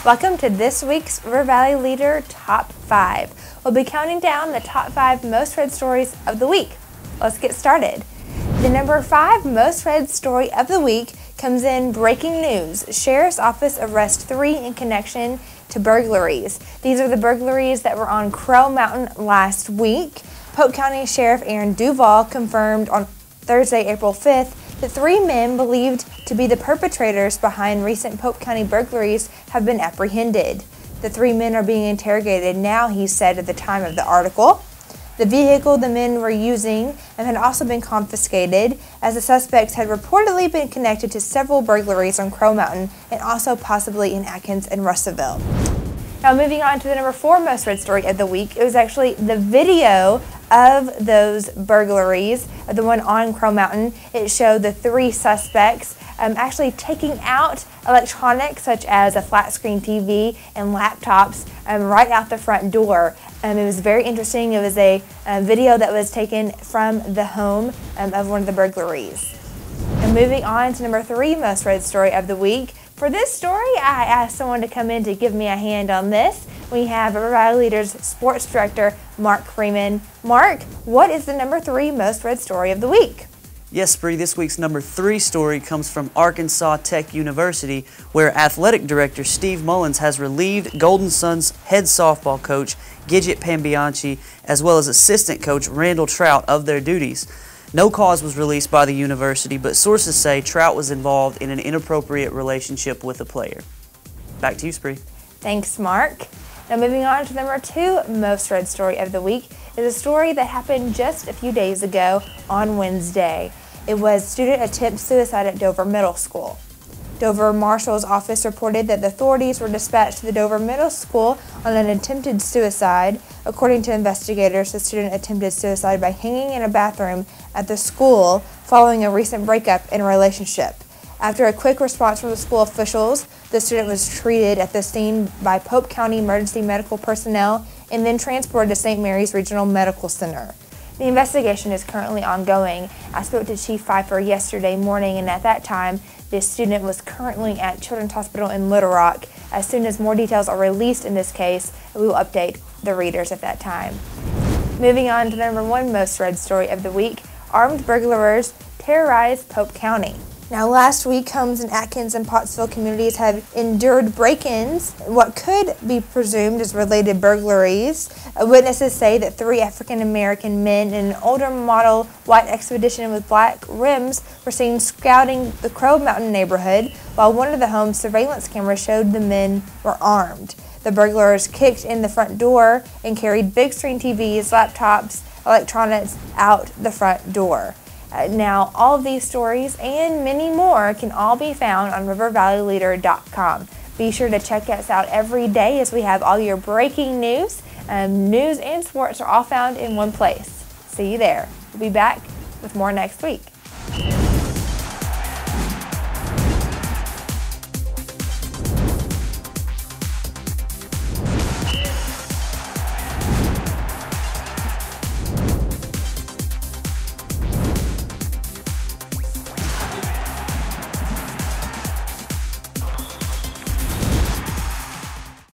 Welcome to this week's River Valley Leader Top 5. We'll be counting down the top 5 most read stories of the week. Let's get started. The number 5 most read story of the week comes in breaking news. Sheriff's Office arrests 3 in connection to burglaries. These are the burglaries that were on Crow Mountain last week. Polk County Sheriff Aaron Duval confirmed on Thursday, April 5th, the 3 men believed to be the perpetrators behind recent Polk County burglaries have been apprehended. The 3 men are being interrogated now, he said at the time of the article. The vehicle the men were using had also been confiscated, as the suspects had reportedly been connected to several burglaries on Crow Mountain and also possibly in Atkins and Russellville. Now moving on to the number 4 most read story of the week. It was actually the video of those burglaries, the one on Crow Mountain. It showed the 3 suspects actually taking out electronics such as a flat screen TV and laptops right out the front door. It was very interesting. It was a video that was taken from the home of one of the burglaries. And moving on to number 3 most read story of the week. For this story, I asked someone to come in to give me a hand on this. We have River Valley Leaders Sports Director, Mark Freeman. Mark, what is the number 3 most read story of the week? Yes, Bree, this week's number 3 story comes from Arkansas Tech University, where Athletic Director Steve Mullins has relieved Golden Suns head softball coach Gidget Pambianchi, as well as assistant coach Randall Trout, of their duties. No cause was released by the university, but sources say Trout was involved in an inappropriate relationship with a player. Back to you, Spree. Thanks, Mark. Now moving on to the number 2 most read story of the week is a story that happened just a few days ago on Wednesday. It was student attempts suicide at Dover Middle School. Dover Marshal's office reported that the authorities were dispatched to the Dover Middle School on an attempted suicide. According to investigators, the student attempted suicide by hanging in a bathroom at the school following a recent breakup in a relationship. After a quick response from the school officials, the student was treated at the scene by Polk County emergency medical personnel and then transported to St. Mary's Regional Medical Center. The investigation is currently ongoing. I spoke to Chief Pfeiffer yesterday morning, and at that time, this student was currently at Children's Hospital in Little Rock. As soon as more details are released in this case, we will update the readers at that time. Moving on to the number 1 most read story of the week, armed burglars terrorize Polk County. Now, last week, homes in Atkins and Pottsville communities have endured break-ins, what could be presumed as related burglaries. Witnesses say that 3 African-American men in an older model white Expedition with black rims were seen scouting the Crow Mountain neighborhood, while one of the home's surveillance cameras showed the men were armed. The burglars kicked in the front door and carried big screen TVs, laptops, electronics out the front door. Now, all of these stories and many more can all be found on rivervalleyleader.com. Be sure to check us out every day, as we have all your breaking news. News and sports are all found in one place. See you there. We'll be back with more next week.